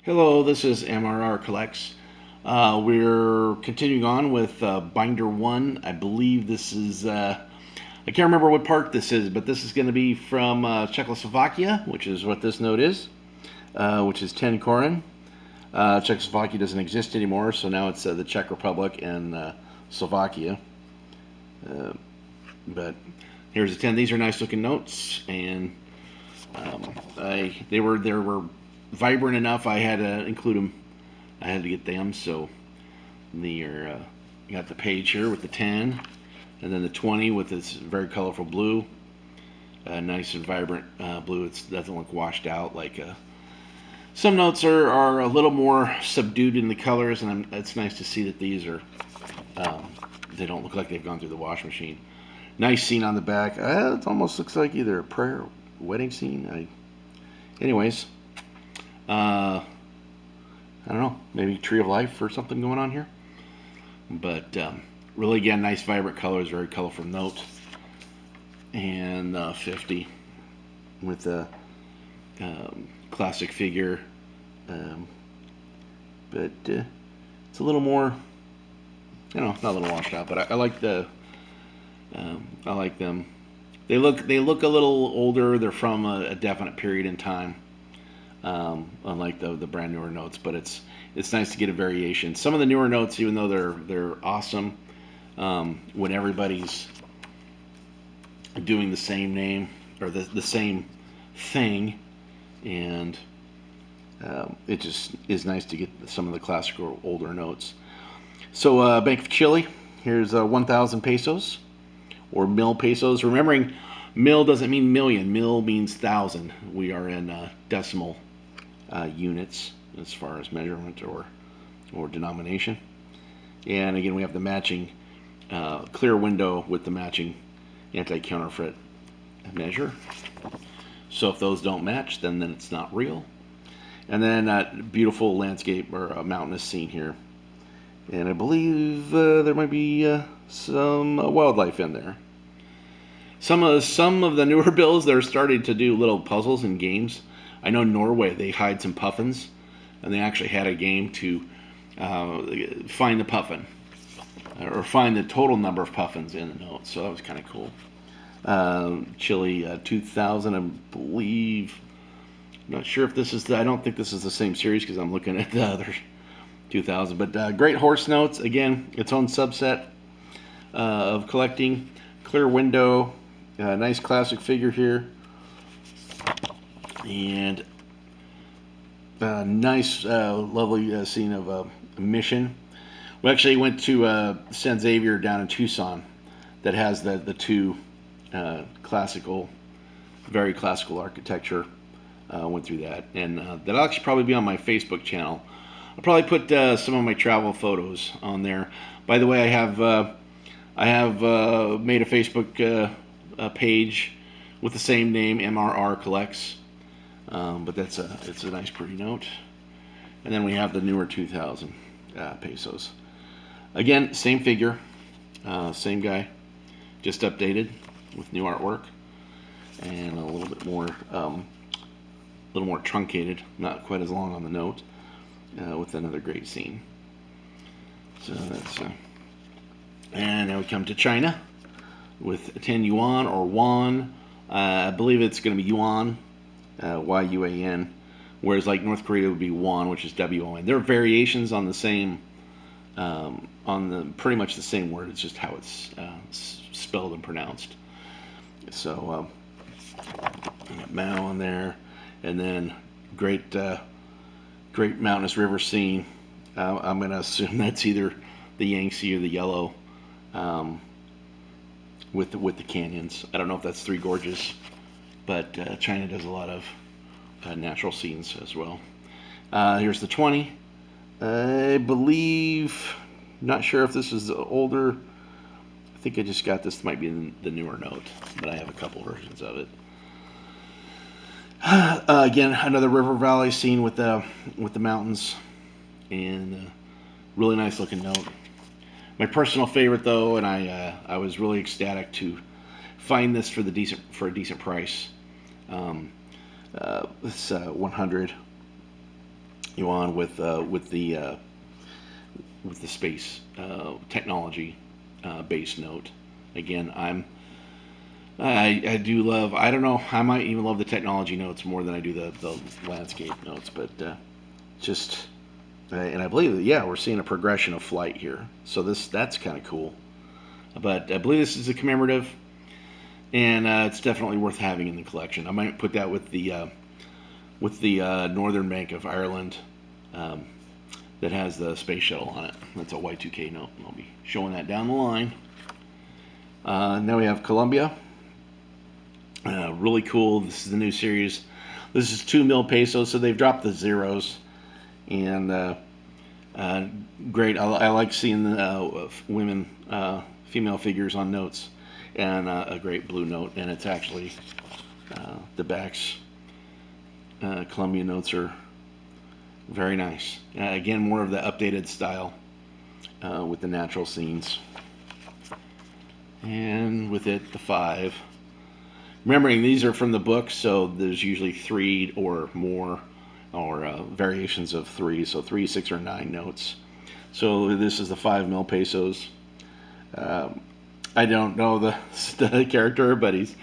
Hello, this is MRR Collects. We're continuing on with Binder 1. I believe this is, I can't remember what part this is, but this is going to be from Czechoslovakia, which is what this note is, which is 10 koron. Czechoslovakia doesn't exist anymore, so now it's the Czech Republic and Slovakia. But here's a 10. These are nice looking notes, and they were vibrant enough. I had to include them. I had to get them. So you got the page here with the 10, and then the 20 with this very colorful blue, nice and vibrant blue. It doesn't look washed out like some notes are a little more subdued in the colors, and it's nice to see that these are they don't look like they've gone through the wash machine. Nice scene on the back. It almost looks like either a prayer or wedding scene. Anyways, I don't know, maybe Tree of Life or something going on here. But really, again, nice vibrant colors, very colorful note. And 50 with a classic figure. But it's a little more, not a little washed out, but I like I like them. They look a little older. They're from a definite period in time, unlike the brand newer notes. But it's nice to get a variation. Some of the newer notes, even though they're awesome, when everybody's doing the same name or the same thing, and it just is nice to get some of the classical older notes. So Bank of Chile. Here's 1,000 pesos. Or mil pesos. Remembering, mil doesn't mean million. Mil means thousand. We are in decimal units as far as measurement or denomination. And again, we have the matching clear window with the matching anti-counterfeit measure. So if those don't match, then it's not real. And then beautiful landscape or a mountainous scene here. And I believe there might be some wildlife in there. Some of the newer bills, they're starting to do little puzzles and games. I know Norway, they hide some puffins, and they actually had a game to find the puffin, or find the total number of puffins in the note. So that was kind of cool. Chile 2000, I believe. I'm not sure if this is I don't think this is the same series because I'm looking at the other 2000. But great horse notes. Again, its own subset of collecting. Clear window. Nice classic figure here. And nice, lovely scene of a mission. We actually went to San Xavier down in Tucson that has the two very classical architecture. Went through that. And that'll actually probably be on my Facebook channel. I'll probably put some of my travel photos on there. By the way, I have made a Facebook page with the same name, MRR Collects. But it's a nice, pretty note. And then we have the newer 2,000 pesos. Again, same figure, same guy, just updated with new artwork and a little bit more, truncated, not quite as long on the note. With another great scene. So that's and now we come to China with 10 yuan or won. I believe it's going to be yuan, Y-U-A-N, whereas like North Korea would be won, which is W-O-N. There are variations on the same, on the pretty much the same word. It's just how it's spelled and pronounced. So we got Mao on there, and then great mountainous river scene. I'm going to assume that's either the Yangtze or the Yellow, with the canyons. I don't know if that's Three Gorges, but China does a lot of natural scenes as well. Here's the 20. I believe, not sure if this is the older. I think I just got this. Might be the newer note, but I have a couple versions of it. Again, another river valley scene with the mountains, and really nice looking note. My personal favorite, though, and I was really ecstatic to find this for a decent price. It's 100 Yuan with the space technology base note. Again, I do love. I don't know. I might even love the technology notes more than I do the landscape notes. But just and I believe that, yeah, we're seeing a progression of flight here. So that's kind of cool. But I believe this is a commemorative, and it's definitely worth having in the collection. I might put that with the Northern Bank of Ireland. Um, that has the space shuttle on it. That's a Y2K note. I'll be showing that down the line. Now we have Colombia. Really cool. This is the new series. This is 2 mil pesos, so they've dropped the zeros. And great. I like seeing the women, female figures on notes. And a great blue note. And it's actually the backs. Colombian notes are very nice. Again, more of the updated style with the natural scenes. And with it, the 5. Remembering these are from the book, so there's usually 3 or more, or variations of 3. So 3, 6, or 9 notes. So this is the 5 mil pesos. I don't know the character, but he's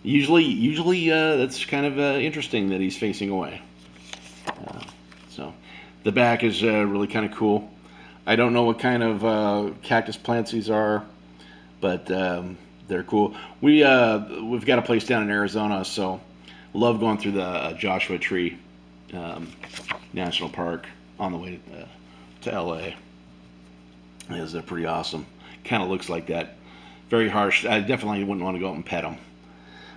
usually that's kind of interesting that he's facing away. So the back is really kind of cool. I don't know what kind of cactus plants these are, but they're cool. We've got a place down in Arizona, so love going through the Joshua Tree National Park on the way to LA. It is pretty awesome. Kind of looks like that. Very harsh. I definitely wouldn't want to go out and pet them.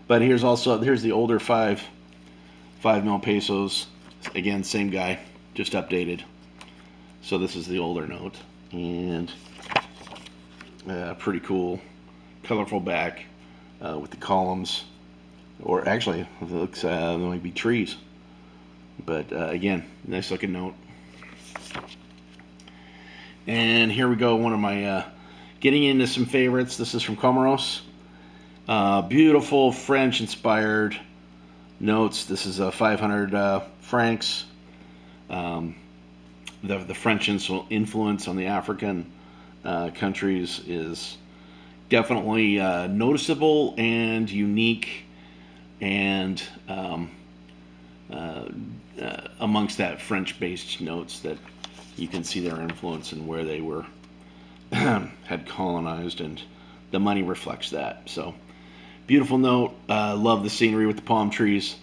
But here's the older 5 mil pesos. Again, same guy, just updated. So this is the older note, and pretty cool, colorful back with the columns, or actually it looks there might be trees. But again, nice looking note. And here we go, one of my getting into some favorites. This is from Comoros. Beautiful French-inspired notes. This is 500 francs. The French influence on the African countries is definitely noticeable and unique, and amongst that French-based notes that you can see their influence and where they were had colonized, and the money reflects that. So beautiful note. Love the scenery with the palm trees,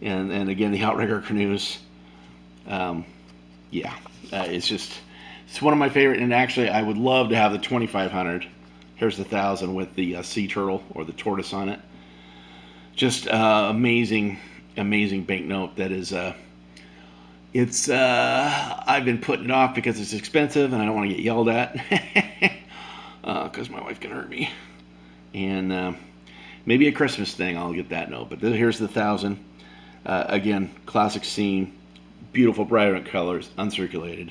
and again the outrigger canoes. Yeah, it's one of my favorite. And actually, I would love to have the 2,500. Here's the 1,000 with the sea turtle or the tortoise on it. Just amazing banknote. That is I've been putting it off because it's expensive and I don't want to get yelled at because my wife can hurt me. And maybe a Christmas thing I'll get that note. But here's the 1,000. Again, classic scene, beautiful bright colors, uncirculated,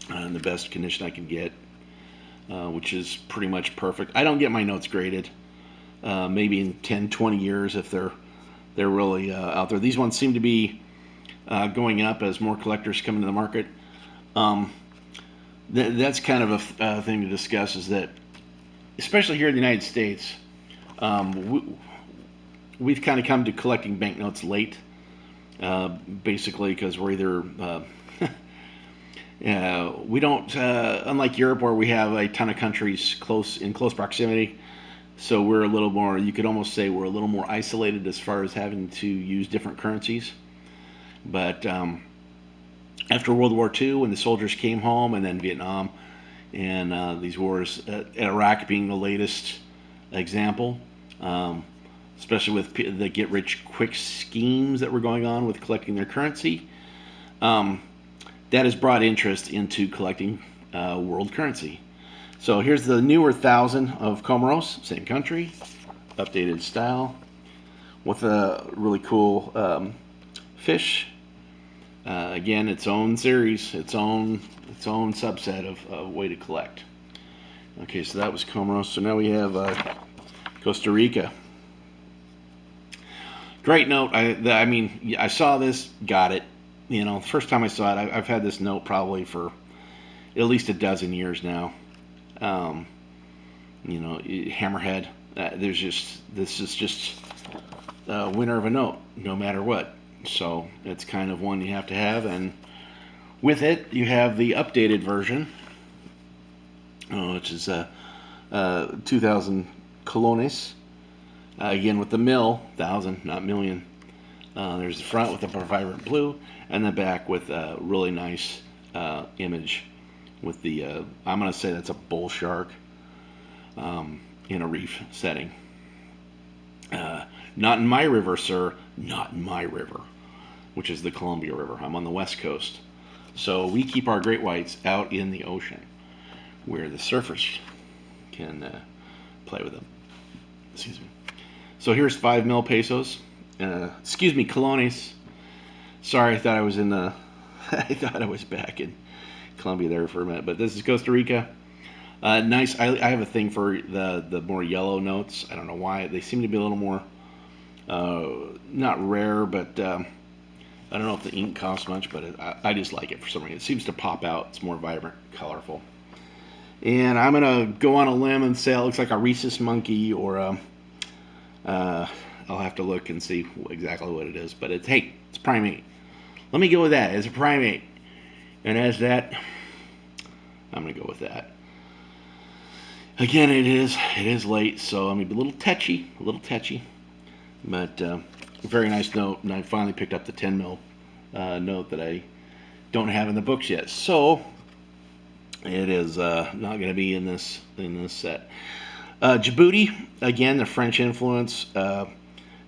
in the best condition I can get, which is pretty much perfect. I don't get my notes graded. Maybe in 10, 20 years if they're really out there. These ones seem to be going up as more collectors come into the market. That's kind of a thing to discuss, is that, especially here in the United States, we've kind of come to collecting banknotes late, basically because we're either we don't, unlike Europe where we have a ton of countries in close proximity. So we're a little more, you could almost say we're a little more isolated as far as having to use different currencies. But after World War II, when the soldiers came home, and then Vietnam, and these wars, Iraq being the latest example, especially with the get-rich-quick schemes that were going on with collecting their currency, that has brought interest into collecting world currency. So here's the newer 1,000 of Comoros, same country, updated style, with a really cool fish. Again, its own series, its own subset of way to collect. Okay, so that was Comoros. So now we have Costa Rica. Great note. I mean, I saw this, got it. You know, the first time I saw it, I've had this note probably for at least a dozen years now. Um, you know, Hammerhead. This is just a winner of a note, no matter what. So it's kind of one you have to have, and with it, you have the updated version, which is 2,000 colones. Again, with the thousand, not million. There's the front with a vibrant blue, and the back with a really nice image with the, I'm going to say that's a bull shark in a reef setting. Not in my river, sir. Not in my river, which is the Columbia River. I'm on the West Coast. So we keep our great whites out in the ocean where the surfers can play with them. Excuse me. So here's 5 mil pesos. Excuse me, colones. Sorry, I thought I was in the. I thought I was back in Colombia there for a minute, but this is Costa Rica. Nice. I have a thing for the more yellow notes. I don't know why. They seem to be a little more not rare, but I don't know if the ink costs much, but I just like it for some reason. It seems to pop out. It's more vibrant, colorful. And I'm gonna go on a limb and say it looks like a rhesus monkey, or I'll have to look and see exactly what it is. But it's primate. Let me go with that. It's a primate, and as that, I'm gonna go with that. Again, it is late, so I'm gonna be a little touchy, but very nice note. And I finally picked up the 10 mil note that I don't have in the books yet. So it is not going to be in this set. Djibouti, again, the French influence. 5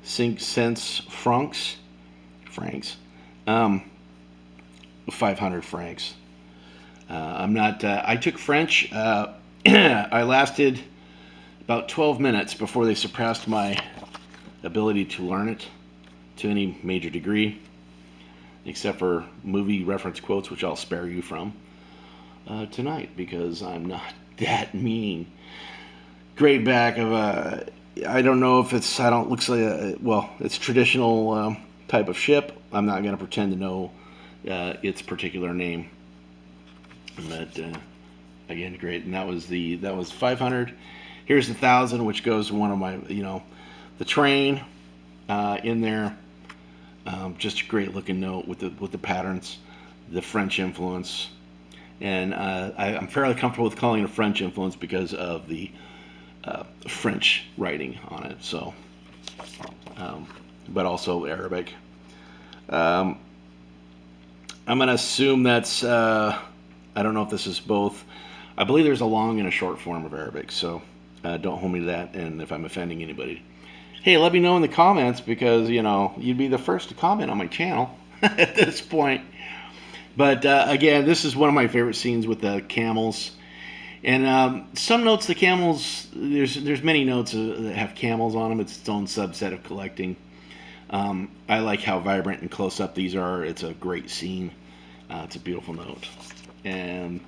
cents francs. 500 francs. I'm not. I took French. I lasted about 12 minutes before they surpassed my ability to learn it to any major degree, except for movie reference quotes, which I'll spare you from tonight because I'm not that mean. Great back of a. I don't know if it's. I don't. Looks like it's traditional type of ship. I'm not going to pretend to know its particular name, but again, great. And that was 500. Here's the 1,000, which goes to one of my, the train in there. Just a great looking note with the patterns, the French influence, and I'm fairly comfortable with calling it a French influence because of the French writing on it. So, but also Arabic. I'm gonna assume that's. I don't know if this is both. I believe there's a long and a short form of Arabic, so don't hold me to that. And if I'm offending anybody, hey, let me know in the comments because you'd be the first to comment on my channel at this point. But again, this is one of my favorite scenes with the camels. And some notes, the camels, there's many notes that have camels on them. It's its own subset of collecting. I like how vibrant and close up these are. It's a great scene. It's a beautiful note. And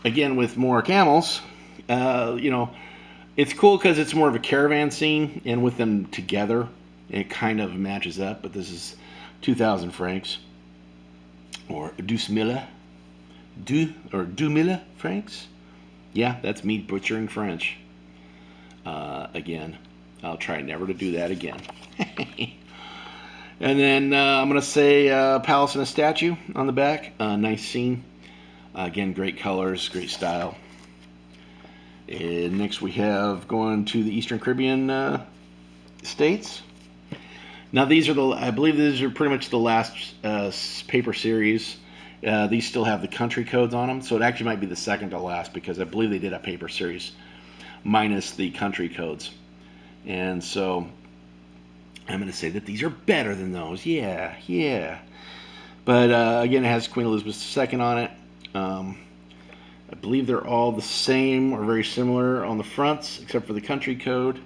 again, with more camels, it's cool because it's more of a caravan scene, and with them together, it kind of matches up. But this is 2,000 francs, or 2,000 francs. Yeah, that's me butchering French. Again, I'll try never to do that again. And then I'm going to say Palace and a Statue on the back. Nice scene. Again, great colors, great style. And next we have going to the Eastern Caribbean states. Now I believe these are pretty much the last paper series. These still have the country codes on them, so it actually might be the second to last because I believe they did a paper series minus the country codes. And so I'm going to say that these are better than those. Yeah. But again, it has Queen Elizabeth II on it. I believe they're all the same or very similar on the fronts, except for the country code,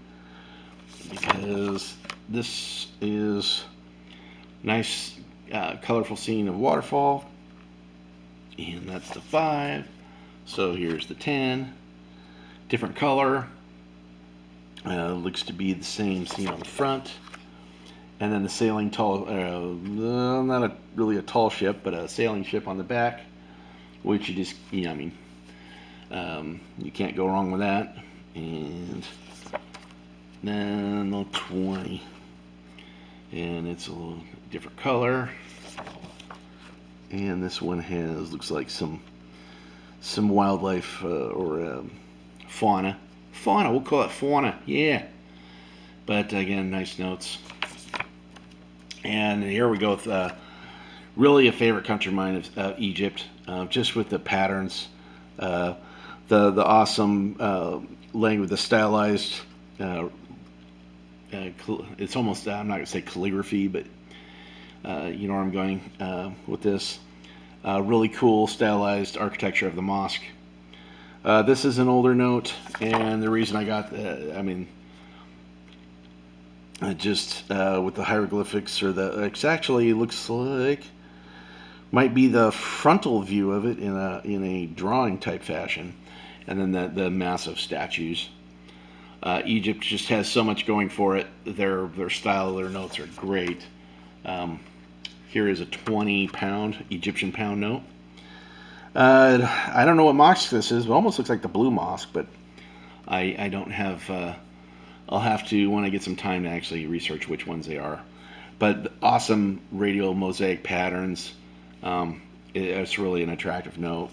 because this is nice, colorful scene of waterfall, and that's the 5. So here's the 10, different color. Looks to be the same scene on the front, and then the sailing tall, not really a tall ship, but a sailing ship on the back, which you just, I mean, you can't go wrong with that. And then the 20, and it's a little different color. And this one looks like some wildlife or fauna. Fauna, we'll call it fauna, yeah. But again, nice notes. And here we go with really a favorite country of mine is Egypt, just with the patterns, the awesome language, the stylized. It's almost, I'm not going to say calligraphy, but you know where I'm going with this. Really cool stylized architecture of the mosque. This is an older note, and the reason I got, just with the hieroglyphics, or it actually looks like might be the frontal view of it in a drawing type fashion, and then the massive statues. Egypt just has so much going for it. Their style, their notes are great. Here is a 20-pound Egyptian pound note. I don't know what mosque this is. It almost looks like the Blue Mosque, but I don't have. I'll have to, when I get some time, to actually research which ones they are. But awesome radial mosaic patterns. It's really an attractive note.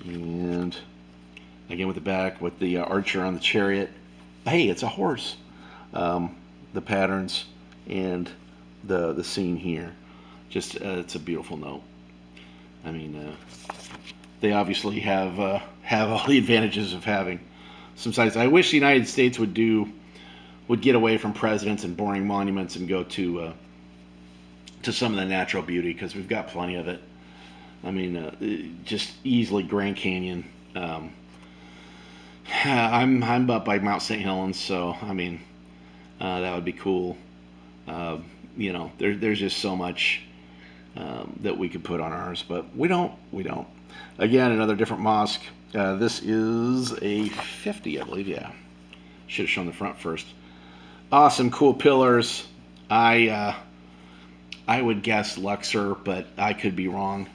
And again, with the back, with the archer on the chariot. Hey, it's a horse. The patterns and the scene here. Just it's a beautiful note. I mean, they obviously have all the advantages of having some sites. I wish the United States would get away from presidents and boring monuments and go to some of the natural beauty, because we've got plenty of it. I mean, just easily Grand Canyon. I'm up by Mount St. Helens, so I mean, that would be cool. You know, there's just so much that we could put on ours, but we don't. Again, another different mosque. This is a 50, I believe. Yeah, should have shown the front first. Awesome, cool pillars. I would guess Luxor, but I could be wrong.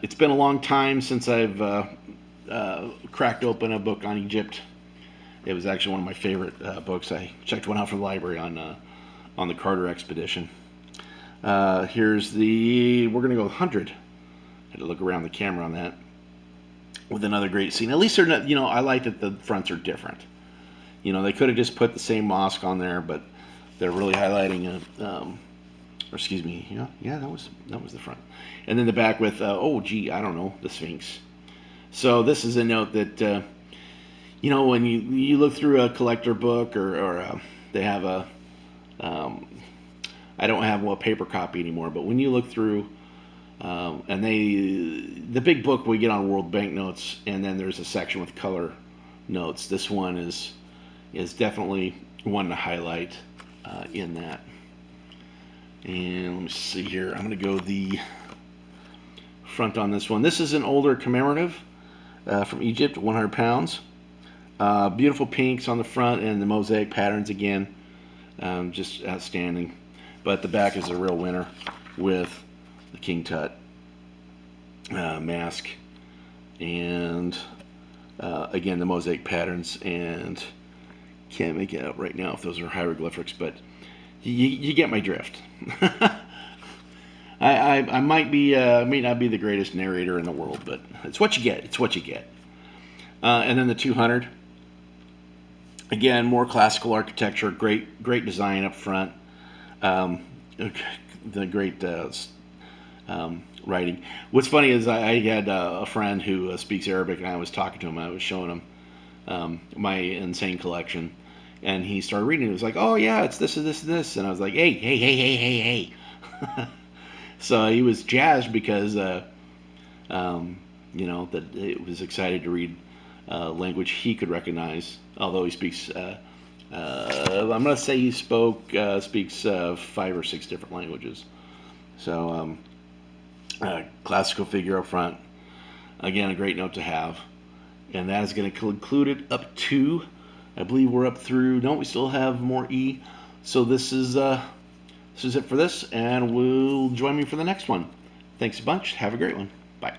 It's been a long time since I've cracked open a book on Egypt. It was actually one of my favorite books. I checked one out from the library on the Carter expedition. Here's we're going to go 100. Had to look around the camera on that. With another great scene. At least they're not, I like that the fronts are different. They could have just put the same mosque on there, but they're really highlighting or excuse me, yeah, that was the front. And then the back with, I don't know, the Sphinx. So this is a note that, when you look through a collector book or they have I don't have a paper copy anymore, but when you look through, and the big book we get on world banknotes, and then there's a section with color notes. This one is definitely one to highlight in that. And let me see here. I'm going to go the front on this one. This is an older commemorative from Egypt, 100 pounds. Beautiful pinks on the front, and the mosaic patterns again, just outstanding. But the back is a real winner with the King Tut mask, and again the mosaic patterns, and can't make it out right now if those are hieroglyphics, but you get my drift. I might not be the greatest narrator in the world, but it's what you get. It's what you get. And then the 200. Again, more classical architecture, great design up front. The great writing. What's funny is I had a friend who speaks Arabic, and I was talking to him. I was showing him my insane collection, and he started reading. He was like, "Oh yeah, it's this and this and this," and I was like, "Hey." So he was jazzed because that it was excited to read language he could recognize, although he speaks. I'm gonna say he speaks 5 or 6 different languages. So classical figure up front. Again, a great note to have. And that is going to conclude it up to, I believe we're up through, no, we still have more E. So this is it for this, and we'll join me for the next one. Thanks a bunch. Have a great one. Bye.